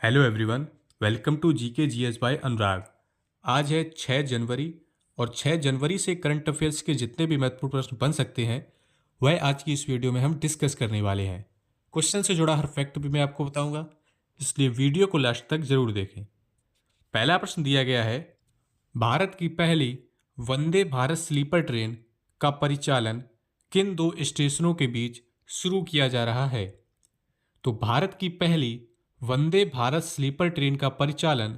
Hello everyone, welcome to GK GS by Anurag. आज है 6 जनवरी और 6 जनवरी से करंट अफेयर्स के जितने भी महत्वपूर्ण प्रश्न बन सकते हैं वह आज की इस वीडियो में हम डिस्कस करने वाले हैं। क्वेश्चन से जुड़ा हर फैक्ट भी मैं आपको बताऊंगा, इसलिए वीडियो को लास्ट तक जरूर देखें। पहला प्रश्न दिया गया है, भारत की पहली वंदे भारत स्लीपर ट्रेन का परिचालन किन दो स्टेशनों के बीच शुरू किया जा रहा है? तो भारत की पहली वंदे भारत स्लीपर ट्रेन का परिचालन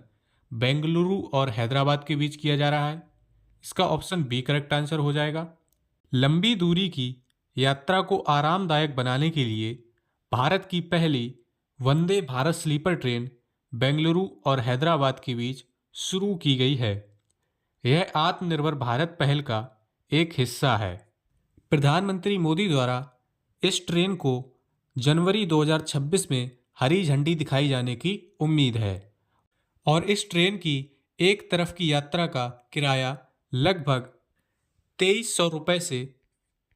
बेंगलुरु और हैदराबाद के बीच किया जा रहा है। इसका ऑप्शन बी करेक्ट आंसर हो जाएगा। लंबी दूरी की यात्रा को आरामदायक बनाने के लिए भारत की पहली वंदे भारत स्लीपर ट्रेन बेंगलुरु और हैदराबाद के बीच शुरू की गई है। यह आत्मनिर्भर भारत पहल का एक हिस्सा है। प्रधानमंत्री मोदी द्वारा इस ट्रेन को जनवरी 2026 में हरी झंडी दिखाई जाने की उम्मीद है और इस ट्रेन की एक तरफ की यात्रा का किराया लगभग 2300 रुपये से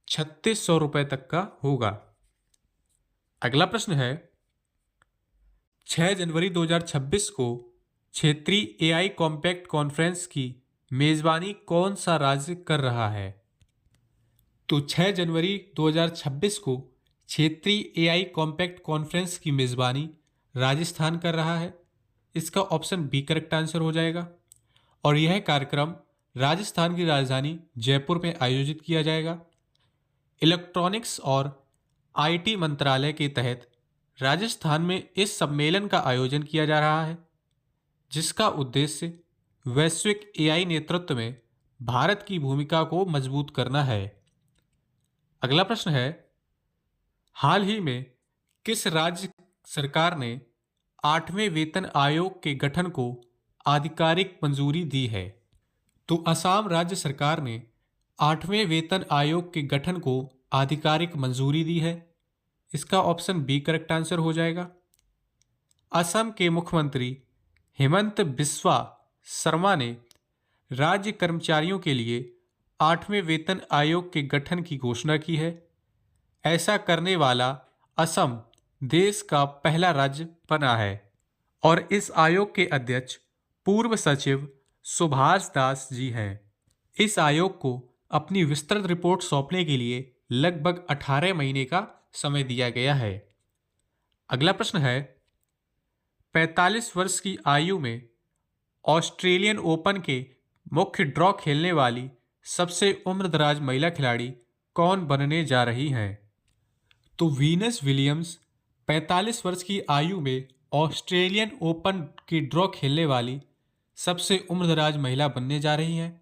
3600 रुपये तक का होगा। अगला प्रश्न है, 6 जनवरी 2026 को क्षेत्रीय एआई कॉम्पैक्ट कॉन्फ्रेंस की मेजबानी कौन सा राज्य कर रहा है? तो 6 जनवरी 2026 को क्षेत्रीय एआई कॉम्पैक्ट कॉन्फ्रेंस की मेजबानी राजस्थान कर रहा है। इसका ऑप्शन बी करेक्ट आंसर हो जाएगा और यह कार्यक्रम राजस्थान की राजधानी जयपुर में आयोजित किया जाएगा। इलेक्ट्रॉनिक्स और आईटी मंत्रालय के तहत राजस्थान में इस सम्मेलन का आयोजन किया जा रहा है, जिसका उद्देश्य वैश्विक एआई नेतृत्व में भारत की भूमिका को मजबूत करना है। अगला प्रश्न है, हाल ही में किस राज्य सरकार ने 8वें वेतन आयोग के गठन को आधिकारिक मंजूरी दी है? तो असम राज्य सरकार ने 8वें वेतन आयोग के गठन को आधिकारिक मंजूरी दी है। इसका ऑप्शन बी करेक्ट आंसर हो जाएगा। असम के मुख्यमंत्री हेमंत बिस्वा शर्मा ने राज्य कर्मचारियों के लिए 8वें वेतन आयोग के गठन की घोषणा की है। ऐसा करने वाला असम देश का पहला राज्य बना है और इस आयोग के अध्यक्ष पूर्व सचिव सुभाष दास जी हैं। इस आयोग को अपनी विस्तृत रिपोर्ट सौंपने के लिए लगभग 18 महीने का समय दिया गया है। अगला प्रश्न है, 45 वर्ष की आयु में ऑस्ट्रेलियन ओपन के मुख्य ड्रॉ खेलने वाली सबसे उम्रदराज महिला खिलाड़ी कौन बनने जा रही हैं? तो वीनस विलियम्स 45 वर्ष की आयु में ऑस्ट्रेलियन ओपन की ड्रॉ खेलने वाली सबसे उम्रदराज महिला बनने जा रही हैं।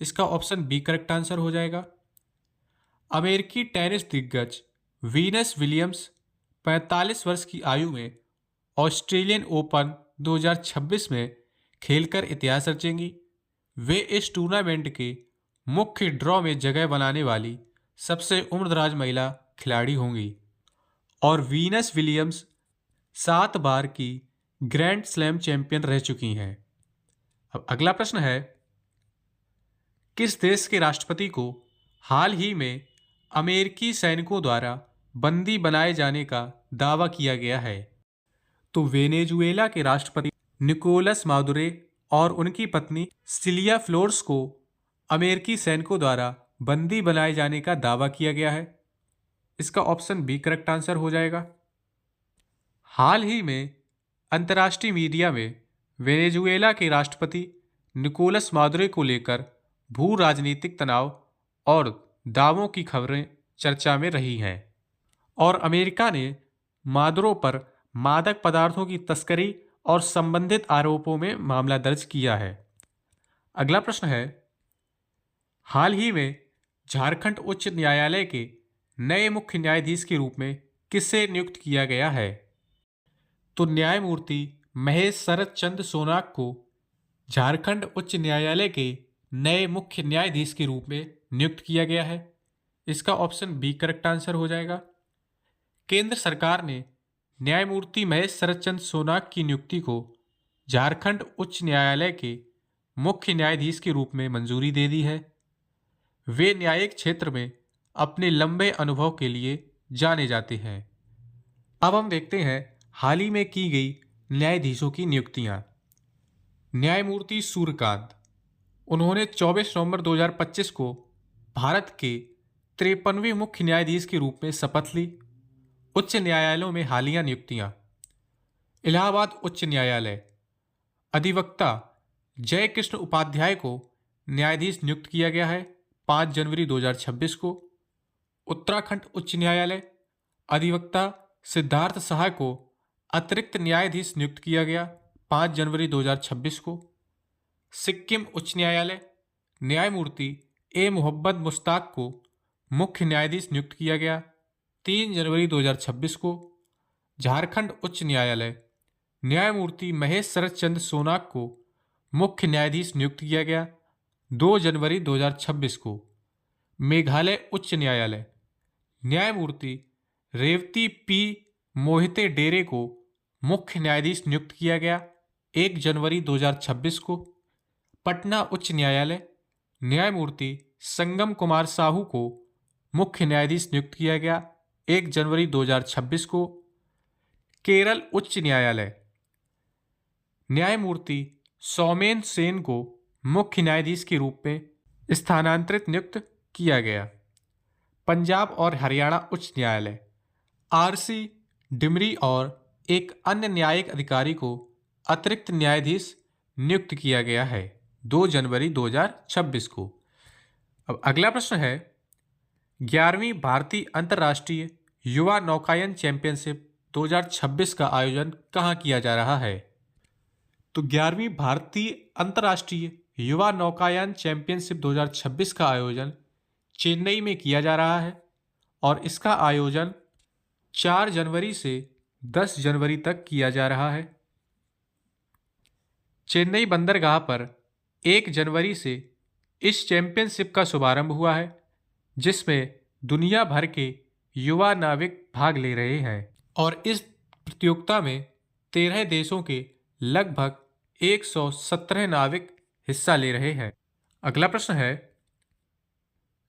इसका ऑप्शन बी करेक्ट आंसर हो जाएगा। अमेरिकी टेनिस दिग्गज वीनस विलियम्स 45 वर्ष की आयु में ऑस्ट्रेलियन ओपन 2026 में खेलकर इतिहास रचेंगी। वे इस टूर्नामेंट के मुख्य ड्रॉ में जगह बनाने वाली सबसे उम्रदराज महिला खिलाड़ी होंगी और वीनस विलियम्स 7 बार की ग्रैंड स्लैम चैंपियन रह चुकी हैं। अब अगला प्रश्न है, किस देश के राष्ट्रपति को हाल ही में अमेरिकी सैनिकों द्वारा बंदी बनाए जाने का दावा किया गया है? तो वेनेजुएला के राष्ट्रपति निकोलस मादुरो और उनकी पत्नी सिलिया फ्लोर्स को अमेरिकी सैनिकों द्वारा बंदी बनाए जाने का दावा किया गया है। इसका ऑप्शन बी करेक्ट आंसर हो जाएगा। हाल ही में अंतर्राष्ट्रीय मीडिया में वेनेजुएला के राष्ट्रपति निकोलस मादुरो को लेकर भू राजनीतिक तनाव और दावों की खबरें चर्चा में रही हैं और अमेरिका ने मादुरो पर मादक पदार्थों की तस्करी और संबंधित आरोपों में मामला दर्ज किया है। अगला प्रश्न है, हाल ही में झारखंड उच्च न्यायालय के नए मुख्य न्यायाधीश के रूप में किसे नियुक्त किया गया है? तो न्यायमूर्ति महेश शरद चंद्र सोनाक को झारखंड उच्च न्यायालय के नए मुख्य न्यायाधीश के रूप में नियुक्त किया गया है। इसका ऑप्शन बी करेक्ट आंसर हो जाएगा। केंद्र सरकार ने न्यायमूर्ति महेश शरद चंद्र सोनाक की नियुक्ति को झारखंड उच्च न्यायालय के मुख्य न्यायाधीश के रूप में मंजूरी दे दी है। वे न्यायिक क्षेत्र में अपने लंबे अनुभव के लिए जाने जाते हैं। अब हम देखते हैं हाल ही में की गई न्यायाधीशों की नियुक्तियां। न्यायमूर्ति सूर्यकांत, उन्होंने 24 नवंबर 2025 को भारत के 53वें मुख्य न्यायाधीश के रूप में शपथ ली। उच्च न्यायालयों में हालिया नियुक्तियां। इलाहाबाद उच्च न्यायालय, अधिवक्ता जय कृष्ण उपाध्याय को न्यायाधीश नियुक्त किया गया है 5 जनवरी 2026 को। उत्तराखंड उच्च न्यायालय, अधिवक्ता सिद्धार्थ सहाय को अतिरिक्त न्यायाधीश नियुक्त किया गया 5 जनवरी 2026 को। सिक्किम उच्च न्यायालय, न्यायमूर्ति ए मोहम्मद मुश्ताक को मुख्य न्यायाधीश नियुक्त किया गया 3 जनवरी 2026 को। झारखंड उच्च न्यायालय, न्यायमूर्ति महेश शरद चंद्र सोनाक को मुख्य न्यायाधीश नियुक्त किया गया 2 जनवरी 2026 को। मेघालय उच्च न्यायालय, न्यायमूर्ति रेवती पी मोहिते डेरे को मुख्य न्यायाधीश नियुक्त किया गया 1 जनवरी 2026 को। पटना उच्च न्यायालय, न्यायमूर्ति संगम कुमार साहू को मुख्य न्यायाधीश नियुक्त किया गया 1 जनवरी 2026 को। केरल उच्च न्यायालय, न्यायमूर्ति सौमेन सेन को मुख्य न्यायाधीश के रूप में स्थानांतरित नियुक्त किया गया। पंजाब और हरियाणा उच्च न्यायालय, आरसी डिमरी और एक अन्य न्यायिक अधिकारी को अतिरिक्त न्यायाधीश नियुक्त किया गया है 2 जनवरी 2026 को। अब अगला प्रश्न है, 11वीं भारतीय अंतर्राष्ट्रीय युवा नौकायन चैंपियनशिप 2026 का आयोजन कहाँ किया जा रहा है? तो 11वीं भारतीय अंतर्राष्ट्रीय युवा नौकायन चैंपियनशिप 2026 का आयोजन चेन्नई में किया जा रहा है और इसका आयोजन 4 जनवरी से 10 जनवरी तक किया जा रहा है। चेन्नई बंदरगाह पर 1 जनवरी से इस चैंपियनशिप का शुभारंभ हुआ है, जिसमें दुनिया भर के युवा नाविक भाग ले रहे हैं और इस प्रतियोगिता में 13 देशों के लगभग 117 नाविक हिस्सा ले रहे हैं। अगला प्रश्न है,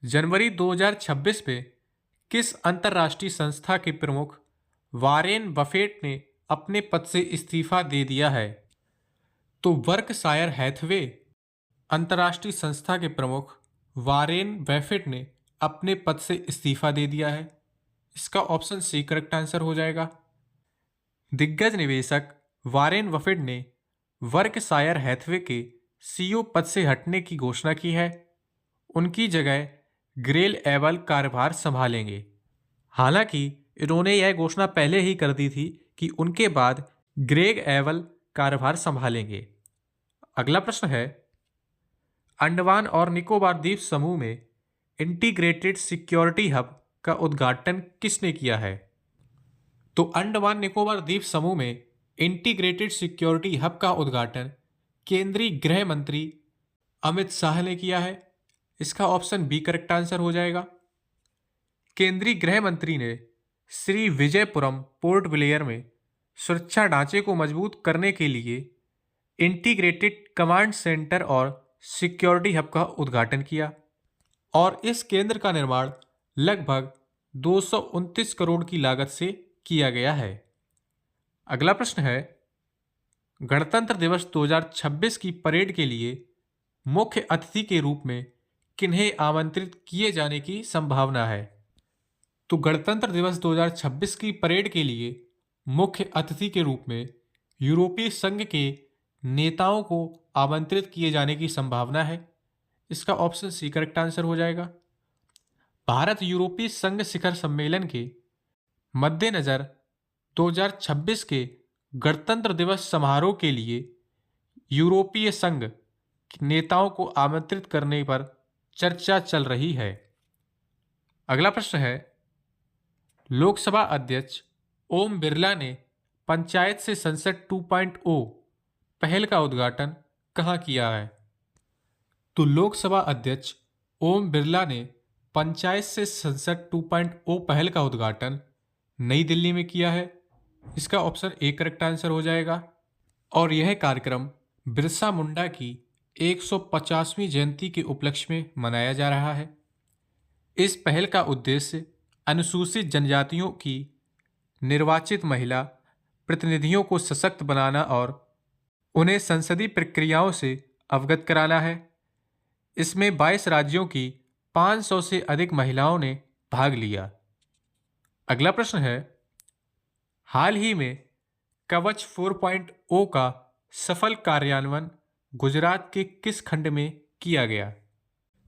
जनवरी 2026 में किस अंतर्राष्ट्रीय संस्था के प्रमुख वारेन बफेट ने अपने पद से इस्तीफा दे दिया है? तो बर्कशायर हैथवे अंतर्राष्ट्रीय संस्था के प्रमुख वारेन बफेट ने अपने पद से इस्तीफा दे दिया है। इसका ऑप्शन सी करेक्ट आंसर हो जाएगा। दिग्गज निवेशक वारेन बफेट ने बर्कशायर हैथवे के सीईओ पद से हटने की घोषणा की है। उनकी जगह ग्रेल एवल कार्यभार संभालेंगे। हालांकि इन्होंने यह घोषणा पहले ही कर दी थी कि उनके बाद ग्रेग एवल कार्यभार संभालेंगे। अगला प्रश्न है, अंडमान और निकोबार द्वीप समूह में इंटीग्रेटेड सिक्योरिटी हब का उद्घाटन किसने किया है? तो अंडमान निकोबार द्वीप समूह में इंटीग्रेटेड सिक्योरिटी हब का उद्घाटन केंद्रीय गृह मंत्री अमित शाह ने किया है। इसका ऑप्शन बी करेक्ट आंसर हो जाएगा। केंद्रीय गृह मंत्री ने श्री विजयपुरम पोर्ट ब्लेयर में सुरक्षा ढांचे को मजबूत करने के लिए इंटीग्रेटेड कमांड सेंटर और सिक्योरिटी हब का उद्घाटन किया और इस केंद्र का निर्माण लगभग 229 करोड़ की लागत से किया गया है। अगला प्रश्न है, गणतंत्र दिवस 2026 की परेड के लिए मुख्य अतिथि के रूप में किन्हें आमंत्रित किए जाने की संभावना है? तो गणतंत्र दिवस 2026 की परेड के लिए मुख्य अतिथि के रूप में यूरोपीय संघ के नेताओं को आमंत्रित किए जाने की संभावना है। इसका ऑप्शन सी करेक्ट आंसर हो जाएगा। भारत यूरोपीय संघ शिखर सम्मेलन के मद्देनजर 2026 के गणतंत्र दिवस समारोह के लिए यूरोपीय संघ नेताओं को आमंत्रित करने पर चर्चा चल रही है। अगला प्रश्न है, लोकसभा अध्यक्ष ओम बिरला ने पंचायत से संसद 2.0 पहल का उद्घाटन कहाँ किया है? तो लोकसभा अध्यक्ष ओम बिरला ने पंचायत से संसद 2.0 पहल का उद्घाटन नई दिल्ली में किया है। इसका ऑप्शन ए करेक्ट आंसर हो जाएगा और यह कार्यक्रम बिरसा मुंडा की 150वीं जयंती के उपलक्ष्य में मनाया जा रहा है। इस पहल का उद्देश्य अनुसूचित जनजातियों की निर्वाचित महिला प्रतिनिधियों को सशक्त बनाना और उन्हें संसदीय प्रक्रियाओं से अवगत कराना है। इसमें 22 राज्यों की 500 से अधिक महिलाओं ने भाग लिया। अगला प्रश्न है, हाल ही में कवच 4.0 का सफल कार्यान्वयन गुजरात के किस खंड में किया गया?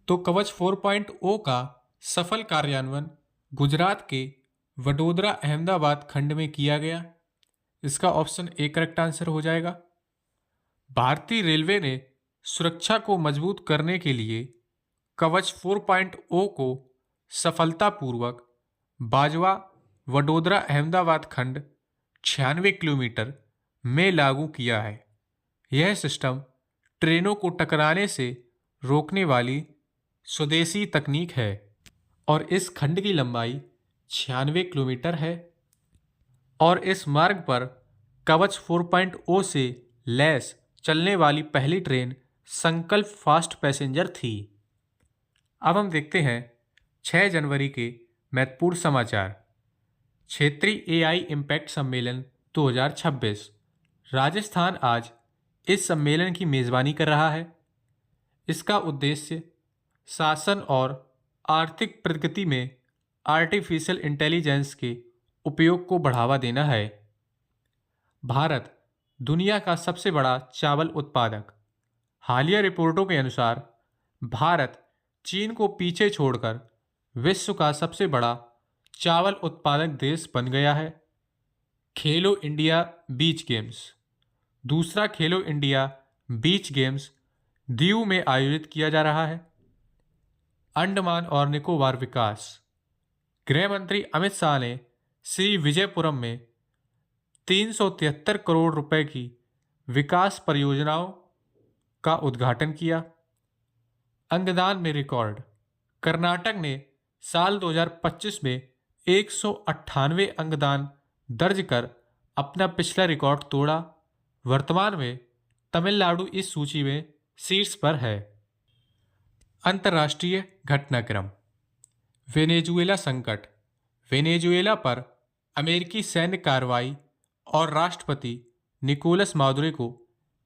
तो कवच 4.0 का सफल कार्यान्वयन गुजरात के वडोदरा अहमदाबाद खंड में किया गया। इसका ऑप्शन ए करेक्ट आंसर हो जाएगा। भारतीय रेलवे ने सुरक्षा को मजबूत करने के लिए कवच 4.0 को सफलतापूर्वक बाजवा वडोदरा अहमदाबाद खंड 96 किलोमीटर में लागू किया है। यह सिस्टम ट्रेनों को टकराने से रोकने वाली स्वदेशी तकनीक है और इस खंड की लंबाई 96 किलोमीटर है और इस मार्ग पर कवच 4.0 से लैस चलने वाली पहली ट्रेन संकल्प फास्ट पैसेंजर थी। अब हम देखते हैं 6 जनवरी के महत्वपूर्ण समाचार। क्षेत्रीय एआई इम्पैक्ट सम्मेलन 2026। राजस्थान आज इस सम्मेलन की मेज़बानी कर रहा है। इसका उद्देश्य शासन और आर्थिक प्रगति में आर्टिफिशियल इंटेलिजेंस के उपयोग को बढ़ावा देना है। भारत दुनिया का सबसे बड़ा चावल उत्पादक। हालिया रिपोर्टों के अनुसार भारत चीन को पीछे छोड़कर विश्व का सबसे बड़ा चावल उत्पादक देश बन गया है। खेलो इंडिया बीच गेम्स। दूसरा खेलो इंडिया बीच गेम्स दीव में आयोजित किया जा रहा है। अंडमान और निकोबार विकास। गृह मंत्री अमित शाह ने श्री विजयपुरम में 373 करोड़ रुपए की विकास परियोजनाओं का उद्घाटन किया। अंगदान में रिकॉर्ड। कर्नाटक ने साल 2025 में 198 अंगदान दर्ज कर अपना पिछला रिकॉर्ड तोड़ा। वर्तमान में तमिलनाडु इस सूची में शीर्ष पर है। अंतर्राष्ट्रीय घटनाक्रम। वेनेजुएला संकट। वेनेजुएला पर अमेरिकी सैन्य कार्रवाई और राष्ट्रपति निकोलस मादुरो को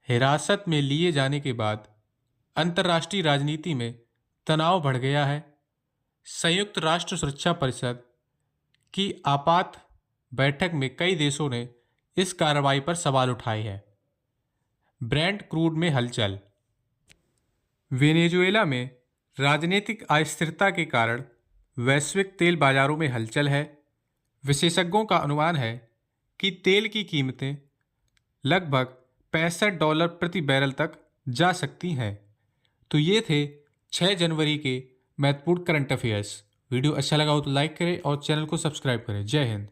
हिरासत में लिए जाने के बाद अंतर्राष्ट्रीय राजनीति में तनाव बढ़ गया है। संयुक्त राष्ट्र सुरक्षा परिषद की आपात बैठक में कई देशों ने इस कार्रवाई पर सवाल उठाए हैं। ब्रेंट क्रूड में हलचल। वेनेजुएला में राजनीतिक अस्थिरता के कारण वैश्विक तेल बाजारों में हलचल है। विशेषज्ञों का अनुमान है कि तेल की कीमतें लगभग $65 प्रति बैरल तक जा सकती हैं। तो ये थे 6 जनवरी के महत्वपूर्ण करंट अफेयर्स। वीडियो अच्छा लगा हो तो लाइक करें और चैनल को सब्सक्राइब करें। जय हिंद।